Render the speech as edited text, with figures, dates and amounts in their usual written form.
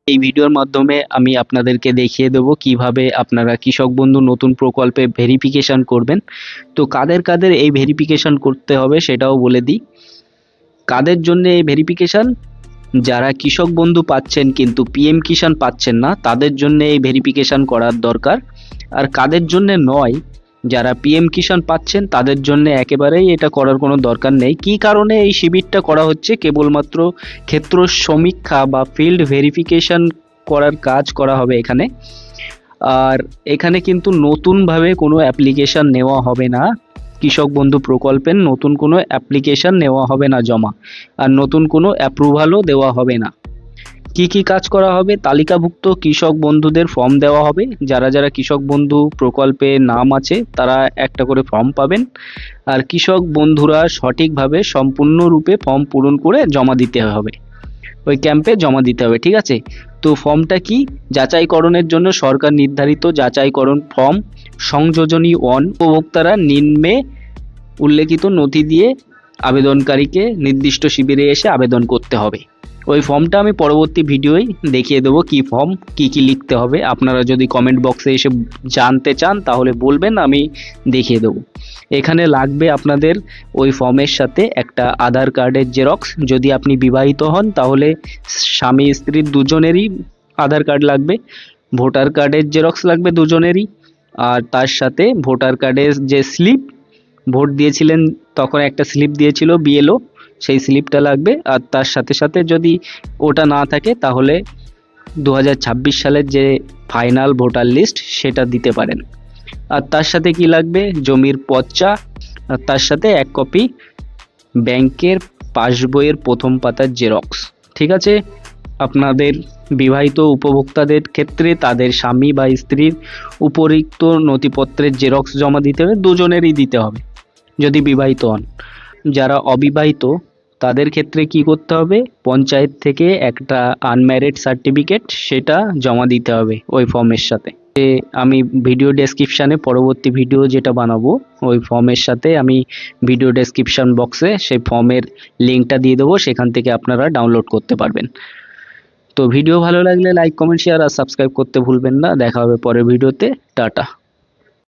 এই ভিডিওর মাধ্যমে আমি আপনাদেরকে দেখিয়ে দেব কিভাবে আপনারা কৃষক বন্ধু নতুন প্রকল্পে ভেরিফিকেশন করবেন। তো কাদের কাদের এই ভেরিফিকেশন করতে হবে সেটাও বলে দিই। কাদের জন্য এই ভেরিফিকেশন? যারা কৃষক বন্ধু পাচ্ছেন কিন্তু পিএম কিষাণ পাচ্ছেন না, তাদের জন্য এই ভেরিফিকেশন করার দরকার। আর কাদের জন্য নয়, যারা পিএম কিষাণ পাচ্ছেন তাদের জন্য একেবারেই এটা করার কোনো দরকার নেই। কি কারণে এই শিবিরটা করা হচ্ছে? কেবলমাত্র ক্ষেত্র সমীক্ষা বা ফিল্ড ভেরিফিকেশন করার কাজ করা হবে এখানে। আর এখানে কিন্তু নতুনভাবে কোনো অ্যাপ্লিকেশন নেওয়া হবে না। কৃষক বন্ধু প্রকল্পের নতুন কোনো অ্যাপ্লিকেশন নেওয়া হবে না জমা, আর নতুন কোনো অ্যাপ্রুভালও দেওয়া হবে না। কি কি কাজ করা হবে? তালিকাভুক্ত কৃষক বন্ধুদের ফর্ম দেওয়া হবে। যারা যারা কৃষক বন্ধু প্রকল্পে নাম আছে তারা একটা করে ফর্ম পাবেন। আর কৃষক বন্ধুরা সঠিকভাবে সম্পূর্ণরূপে ফর্ম পূরণ করে জমা দিতে হবে, ওই ক্যাম্পে জমা দিতে হবে। ঠিক আছে? তো ফর্মটা কি? যাচাইকরণের জন্য সরকার নির্ধারিত যাচাইকরণ ফর্ম সংযোজনী 1, উপভোক্তারা নিম্নে উল্লেখিত নথি দিয়ে আবেদনকারীকে নির্দিষ্ট শিবিরে এসে আবেদন করতে হবে। ওই ফর্মটা আমি পরবর্তী ভিডিওয় দেখিয়ে দেবো কি ফর্ম, কি কি লিখতে হবে। আপনারা যদি কমেন্ট বক্সে এসে জানতে চান তাহলে বলবেন, আমি দেখিয়ে দেবো। এখানে লাগবে আপনাদের ওই ফর্মের সাথে একটা আধার কার্ডের জেরক্স। যদি আপনি বিবাহিত হন তাহলে স্বামী স্ত্রী দুজনেরই আধার কার্ড লাগবে। ভোটার কার্ডের জেরক্স লাগবে দুজনেরই। আর তার সাথে ভোটার কার্ডের যে স্লিপ, ভোট দিয়েছিলেন তখন একটা স্লিপ দিয়েছিল বিএলও, সেই স্লিপটা লাগবে। আর তার সাথে সাথে যদি ওটা না থাকে তাহলে 2026 সালের যে ফাইনাল ভোটার লিস্ট সেটা দিতে পারেন। আর তার সাথে কি লাগবে? জমির পচ্চা, আর তার সাথে এক কপি ব্যাংকের পাসবইয়ের প্রথম পাতার জেরক্স। ঠিক আছে? আপনাদের বিবাহিত উপভোক্তাদের ক্ষেত্রে তাদের স্বামী বা স্ত্রীর উপরিক্ত নথিপত্রের জেরক্স জমা দিতে হবে, দুজনেরই দিতে হবে যদি বিবাহিত হন। যারা অবিবাহিত তাদের ক্ষেত্রে কি করতে হবে? পঞ্চায়েত থেকে একটা আনম্যারিড সার্টিফিকেট সেটা জমা দিতে হবে ওই ফর্মের সাথে। আমি ভিডিও ডেসক্রিপশানে পরবর্তী ভিডিও যেটা বানাবো ওই ফর্মের সাথে আমি ভিডিও ডেসক্রিপশান বক্সে সেই ফর্মের লিঙ্কটা দিয়ে দেবো, সেখান থেকে আপনারা ডাউনলোড করতে পারবেন। তো ভিডিও ভালো লাগলে লাইক, কমেন্ট, শেয়ার আর সাবস্ক্রাইব করতে ভুলবেন না। দেখা হবে পরের ভিডিওতে। টাটা।